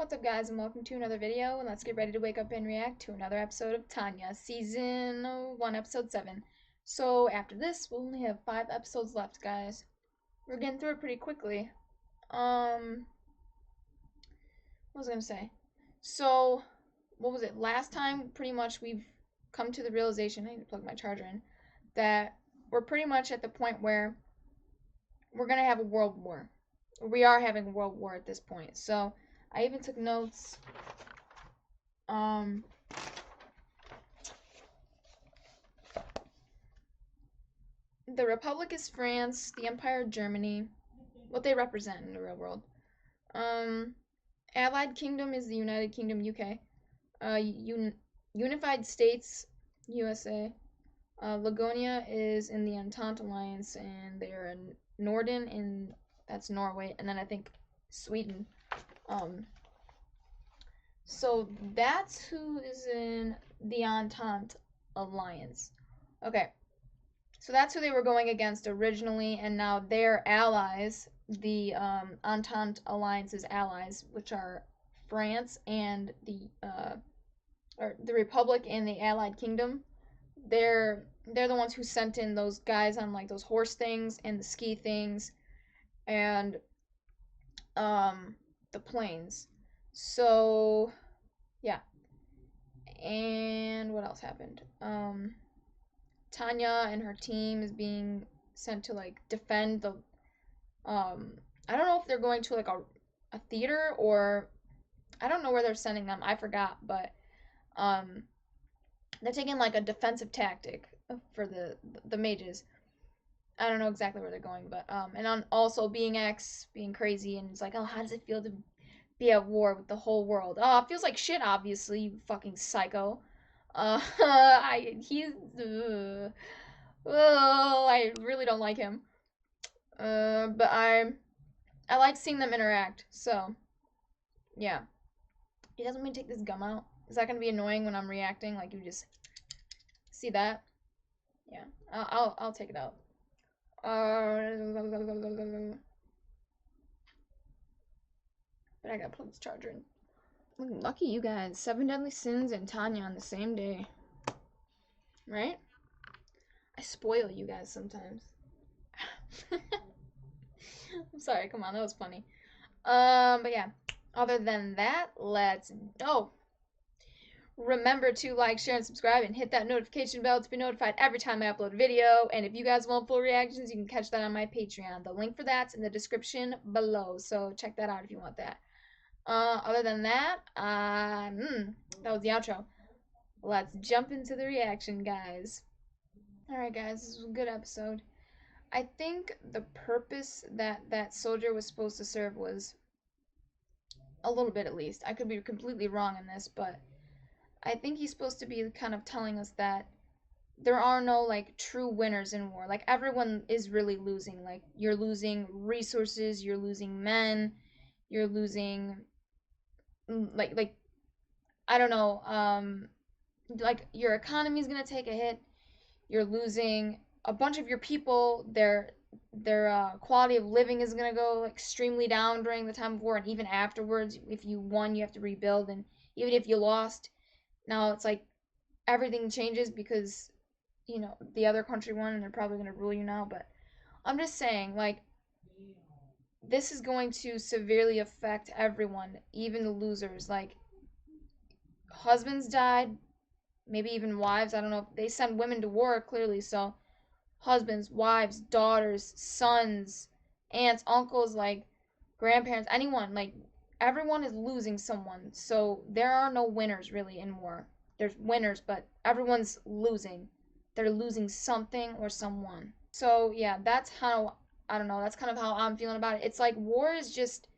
What's up, guys, and welcome to another video, and let's get ready to wake up and react to another episode of Tanya, Season 1, Episode 7. So, after this, we'll only have 5 episodes left, guys. We're getting through it pretty quickly. What was I gonna say? So, what was it? Last time, pretty much, we've come to the realization, I need to plug my charger in, that we're pretty much at the point where we're gonna have a world war. We are having a world war at this point, so I even took notes. The Republic is France, the Empire Germany, what they represent in the real world. Allied Kingdom is the United Kingdom, UK. Unified States, USA. Lagonia is in the Entente Alliance, and they are in Norden, and that's Norway, and then I think Sweden. So that's who is in the Entente Alliance. Okay, so that's who they were going against originally, and now their allies, the Entente Alliance's allies, which are France and the Republic and the Allied Kingdom. They're the ones who sent in those guys on like those horse things and the ski things and the planes. So yeah. And what else happened? Tanya and her team is being sent to like defend the I don't know if they're going to like a theater, or I don't know where they're sending them. I forgot, but they're taking like a defensive tactic for the mages. I don't know exactly where they're going, but and on also being crazy, and it's like, oh, how does it feel to be at war with the whole world? Oh, it feels like shit, obviously, you fucking psycho. Oh, I really don't like him. But I like seeing them interact. So, yeah. He doesn't want me to take this gum out. Is that gonna be annoying when I'm reacting? Like you just see that? Yeah. I'll take it out. But I gotta plug this charger in. Lucky you guys. 7 Deadly Sins and Tanya on the same day. Right? I spoil you guys sometimes. I'm sorry, come on, that was funny. But yeah. Other than that, let's remember to like, share, and subscribe, and hit that notification bell to be notified every time I upload a video. And if you guys want full reactions, you can catch that on my Patreon. The link for that's in the description below, so check that out if you want that. Other than that, that was the outro. Let's jump into the reaction, guys. Alright, guys, this was a good episode. I think the purpose that that soldier was supposed to serve was, a little bit at least, I could be completely wrong in this, but I think he's supposed to be kind of telling us that there are no like true winners in war. Like everyone is really losing. Like you're losing resources, you're losing men, you're losing like I don't know, like your economy is gonna take a hit. You're losing a bunch of your people. Their quality of living is gonna go extremely down during the time of war, and even afterwards. If you won, you have to rebuild, and even if you lost, now it's like everything changes because you know the other country won, and they're probably gonna rule you now. But I'm just saying, like, this is going to severely affect everyone, even the losers. Like, husbands died, maybe even wives. I don't know. They send women to war, clearly, so husbands, wives, daughters, sons, aunts, uncles, like grandparents, anyone, like everyone is losing someone. So there are no winners really in war. There's winners, but everyone's losing. They're losing something or someone. So yeah, that's how, I don't know, that's kind of how I'm feeling about it. It's like war is just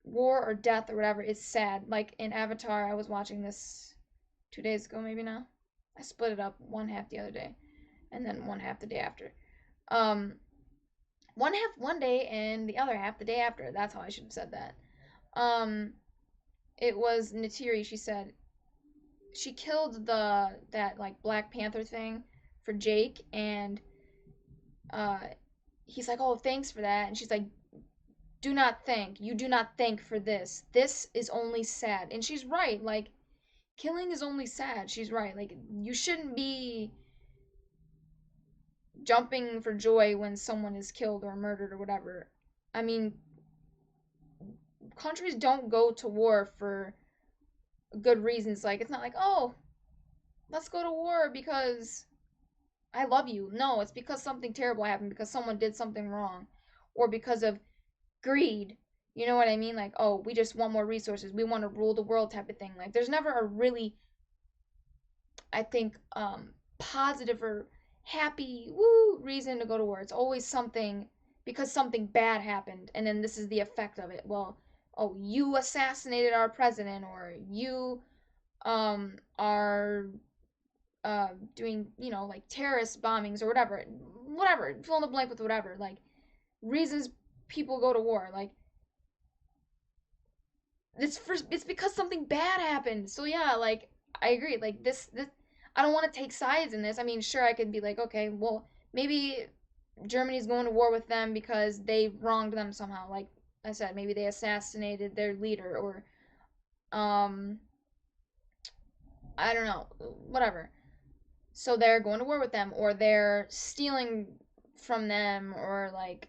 war or death or whatever. It's sad. Like in Avatar, I was watching this 2 days ago, maybe now. I split it up, one half the other day, and then one half the day after. One half one day and the other half the day after. That's how I should have said that. It was Natiri. She said she killed that like Black Panther thing for Jake, and he's like, "Oh, thanks for that," and she's like, You do not thank for this. This is only sad. And she's right. Like, killing is only sad. She's right. Like, you shouldn't be jumping for joy when someone is killed or murdered or whatever. I mean, countries don't go to war for good reasons. Like, it's not like, oh, let's go to war because I love you. No, it's because something terrible happened, because someone did something wrong, or because of greed. You know what I mean? Like, oh, we just want more resources. We want to rule the world type of thing. Like, there's never a really, I think, positive or happy, woo, reason to go to war. It's always something because something bad happened, and then this is the effect of it. Well, oh, you assassinated our president, or you are doing, like terrorist bombings or whatever, fill in the blank with whatever, like reasons people go to war. Like, it's because something bad happened. So yeah, like I agree. Like this I don't want to take sides in this. I mean, sure, I could be like, okay, well, maybe Germany's going to war with them because they wronged them somehow. Like I said, maybe they assassinated their leader, or um I don't know, whatever. So they're going to war with them, or they're stealing from them, or like,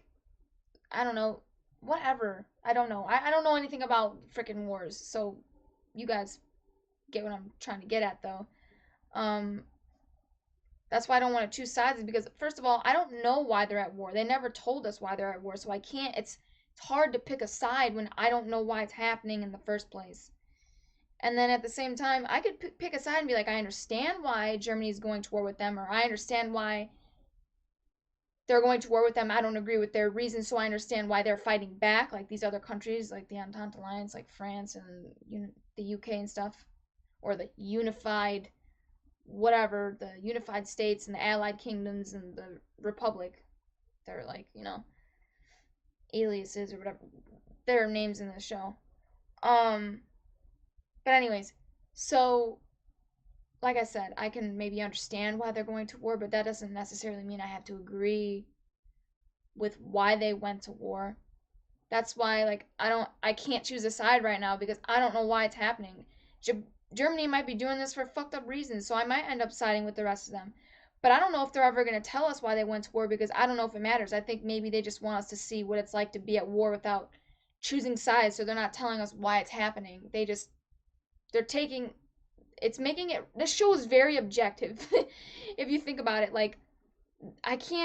I don't know, whatever. I don't know. I don't know anything about freaking wars, so you guys get what I'm trying to get at, though. Um, that's why I don't want to choose sides, because first of all, I don't know why they're at war. They never told us why they're at war, so I can't. It's hard to pick a side when I don't know why it's happening in the first place. And then at the same time, I could pick a side and be like, I understand why Germany's going to war with them, or I understand why they're going to war with them. I don't agree with their reasons, so I understand why they're fighting back, like these other countries, like the Entente Alliance, like France and the UK and stuff, or the unified, whatever, the unified states and the allied kingdoms and the Republic. They're like, aliases or whatever. Their names in the show. Um, but anyways, so like I said, I can maybe understand why they're going to war, but that doesn't necessarily mean I have to agree with why they went to war. That's why, like, I can't choose a side right now because I don't know why it's happening. Germany might be doing this for fucked up reasons, so I might end up siding with the rest of them. But I don't know if they're ever going to tell us why they went to war, because I don't know if it matters. I think maybe they just want us to see what it's like to be at war without choosing sides, so they're not telling us why it's happening. They're taking, it's making it, this show is very objective. If you think about it, like,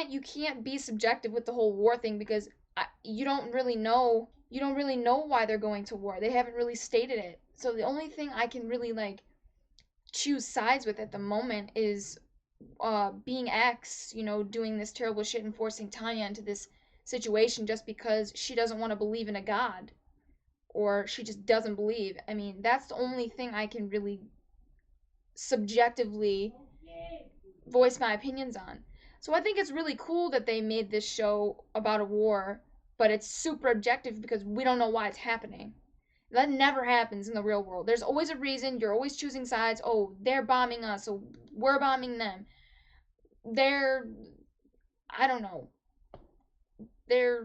you can't be subjective with the whole war thing, because you don't really know why they're going to war. They haven't really stated it. So the only thing I can really like choose sides with at the moment is being X, doing this terrible shit and forcing Tanya into this situation just because she doesn't want to believe in a god, or she just doesn't believe. I mean, that's the only thing I can really subjectively voice my opinions on. So I think it's really cool that they made this show about a war, but it's super objective because we don't know why it's happening. That never happens in the real world. There's always a reason. You're always choosing sides. Oh, they're bombing us, so we're bombing them. They're, I don't know. They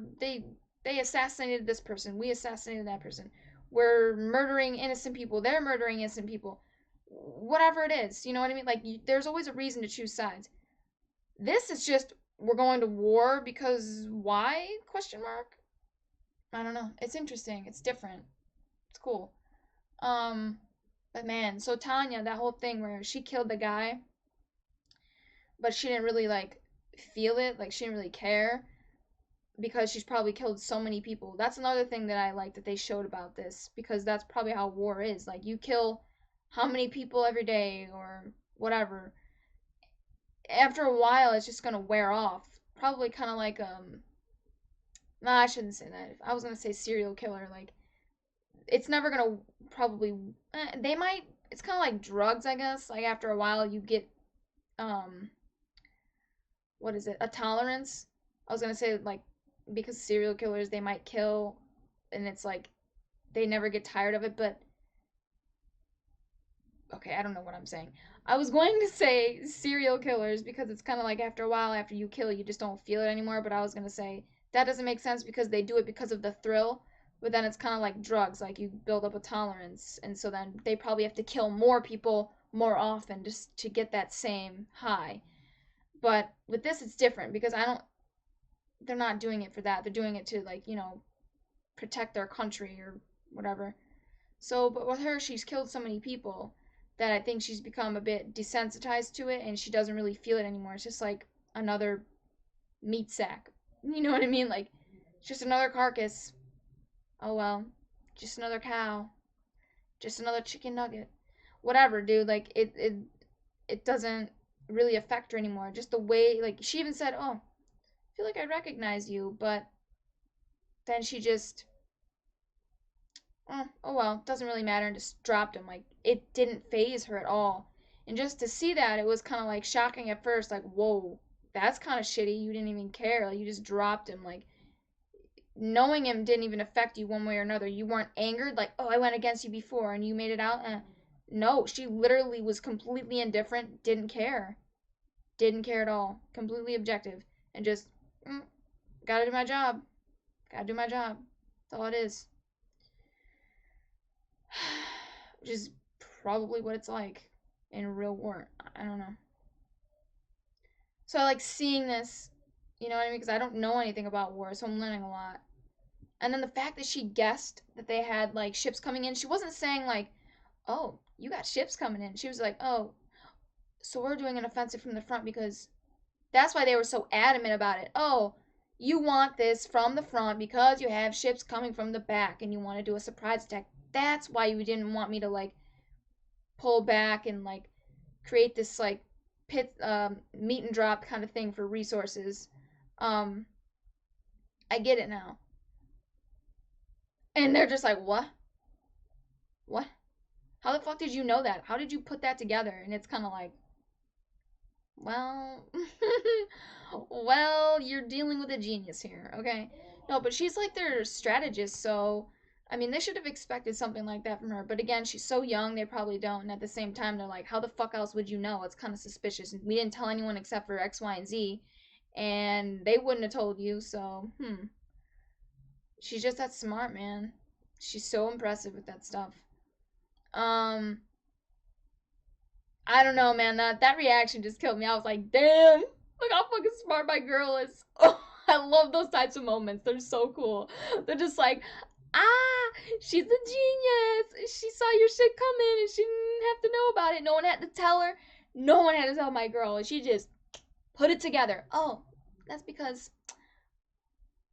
assassinated this person. We assassinated that person. We're murdering innocent people. They're murdering innocent people. Whatever it is, you know what I mean? Like, there's always a reason to choose sides. This is just, we're going to war because why? Question mark. I don't know. It's interesting. It's different. It's cool. Um, but man, so Tanya, that whole thing where she killed the guy, but she didn't really like feel it, like she didn't really care because she's probably killed so many people. That's another thing that I like that they showed about this, because that's probably how war is. Like, you kill how many people every day or whatever. After a while, it's just gonna wear off. Probably kind of like Nah, I shouldn't say that. I was gonna say serial killer. Like, it's never gonna probably. They might. It's kind of like drugs, I guess. Like, after a while, you get um, what is it? A tolerance. I was gonna say, like, because serial killers, they might kill, and it's like they never get tired of it. But okay, I don't know what I'm saying. I was going to say serial killers because it's kind of like after a while, after you kill, you just don't feel it anymore. But I was gonna say that doesn't make sense because they do it because of the thrill, but then it's kind of like drugs, like you build up a tolerance, and so then they probably have to kill more people more often just to get that same high. But with this, it's different because I don't. They're not doing it for that. They're doing it to, like, protect their country or whatever. So, but with her, she's killed so many people that I think she's become a bit desensitized to it, and she doesn't really feel it anymore. It's just like another meat sack. You know what I mean? Like, it's just another carcass. Oh well, just another cow, just another chicken nugget. Whatever, dude. Like, it doesn't really affect her anymore. Just the way, like, she even said, "Oh, I feel like I recognize you," but then she just, oh well, doesn't really matter, and just dropped him. Like, it didn't phase her at all. And just to see that, it was kind of like shocking at first. Like, whoa, that's kind of shitty. You didn't even care. Like, you just dropped him. Like, knowing him didn't even affect you one way or another. You weren't angered, like, oh, I went against you before and you made it out. No, she literally was completely indifferent, didn't care at all, completely objective, and just, gotta do my job, gotta do my job. That's all it is. Which is probably what it's like in real war. I don't know. So I like seeing this, you know what I mean? Because I don't know anything about war, so I'm learning a lot. And then the fact that she guessed that they had like ships coming in, she wasn't saying like, "Oh, you got ships coming in." She was like, "Oh, so we're doing an offensive from the front because that's why they were so adamant about it. Oh, you want this from the front because you have ships coming from the back and you want to do a surprise attack. That's why you didn't want me to like pull back and like create this like pit meet and drop kind of thing for resources." Um, I get it now. And they're just like, "What? What? How the fuck did you know that? How did you put that together?" And it's kind of like, well, well, you're dealing with a genius here, okay? No, but she's like their strategist, so I mean, they should have expected something like that from her. But again, she's so young, they probably don't. And at the same time, they're like, how the fuck else would you know? It's kind of suspicious. We didn't tell anyone except for X, Y, and Z, and they wouldn't have told you, so, She's just that smart, man. She's so impressive with that stuff. Um, I don't know, man. That reaction just killed me. I was like, damn, look how fucking smart my girl is. Oh, I love those types of moments. They're so cool. They're just like, she's a genius. She saw your shit coming and she didn't have to know about it. No one had to tell her. No one had to tell my girl. And she just put it together. Oh, that's because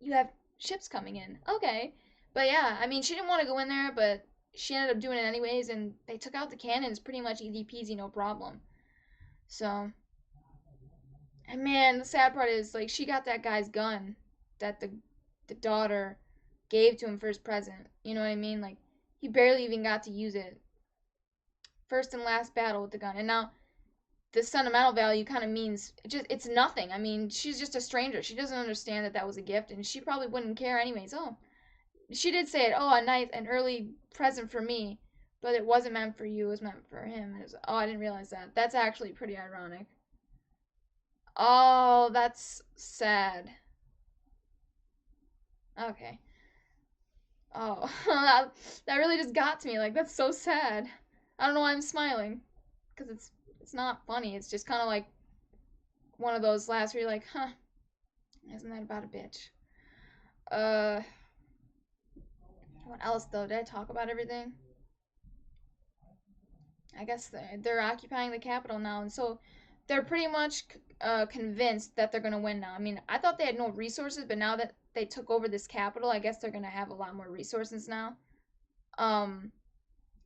you have ships coming in. Okay. But yeah, I mean, she didn't want to go in there, but she ended up doing it anyways, and they took out the cannons pretty much easy peasy, no problem. So, and man, the sad part is like she got that guy's gun that the daughter gave to him for his present. You know what I mean? Like he barely even got to use it. First and last battle with the gun. And now the sentimental value kind of means it's nothing. I mean, she's just a stranger. She doesn't understand that that was a gift and she probably wouldn't care anyways. Oh, she did say it. Oh, an early present for me, but it wasn't meant for you. It was meant for him. Oh, I didn't realize that. That's actually pretty ironic. Oh, that's sad. Okay. Oh, that really just got to me. Like that's so sad. I don't know why I'm smiling, because it's not funny. It's just kind of like one of those laughs where you're like, huh, isn't that about a bitch? Uh, what else though? Did I talk about everything? I guess they're occupying the capital now, and so they're pretty much convinced that they're gonna win now. I mean, I thought they had no resources, but now that they took over this capital, I guess they're gonna have a lot more resources now. Um,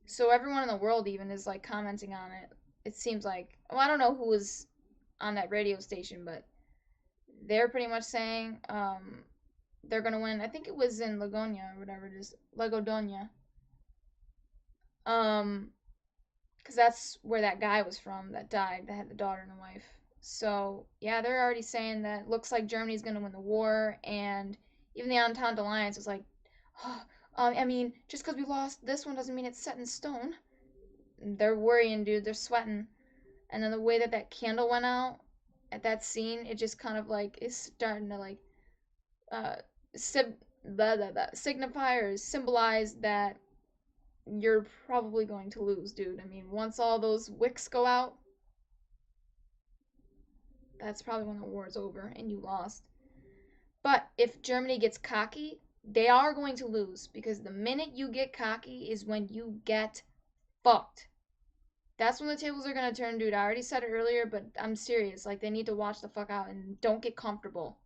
so everyone in the world even is like commenting on it. It seems like, well, I don't know who was on that radio station, but they're pretty much saying they're gonna win. I think it was in Lagonia or whatever it is, Lagodonia. Um, because that's where that guy was from that died, that had the daughter and a wife. So yeah, they're already saying that looks like Germany's gonna win the war, and even the Entente Alliance was like, oh, I mean, just because we lost this one doesn't mean it's set in stone. They're worrying, dude. They're sweating. And then the way that that candle went out at that scene, it just kind of like is starting to like, uh, signifiers symbolize that you're probably going to lose, dude. I mean, once all those wicks go out, that's probably when the war's over and you lost. But if Germany gets cocky, they are going to lose because the minute you get cocky is when you get fucked. That's when the tables are gonna turn, dude. I already said it earlier, but I'm serious. Like, they need to watch the fuck out and don't get comfortable.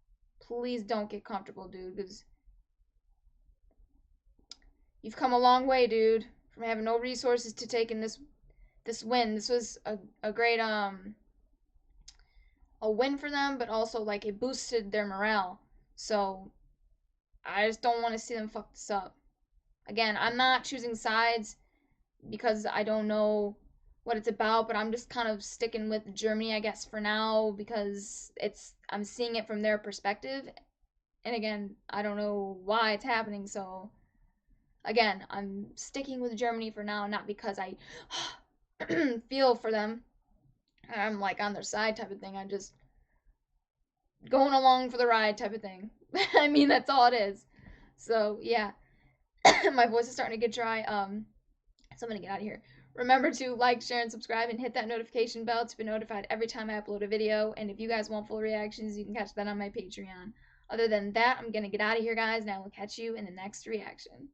Please don't get comfortable, dude, because you've come a long way, dude, from having no resources to taking this win. This was a great a win for them, but also like it boosted their morale. So I just don't want to see them fuck this up. Again, I'm not choosing sides because I don't know what it's about, but I'm just kind of sticking with Germany, I guess, for now because I'm seeing it from their perspective. And again, I don't know why it's happening, so again, I'm sticking with Germany for now, not because I feel for them. I'm like on their side type of thing. I'm just going along for the ride type of thing. I mean, that's all it is. So, yeah. My voice is starting to get dry. So I'm gonna get out of here. Remember to like, share, and subscribe, and hit that notification bell to be notified every time I upload a video. And if you guys want full reactions, you can catch that on my Patreon. Other than that, I'm gonna get out of here, guys, and I will catch you in the next reaction.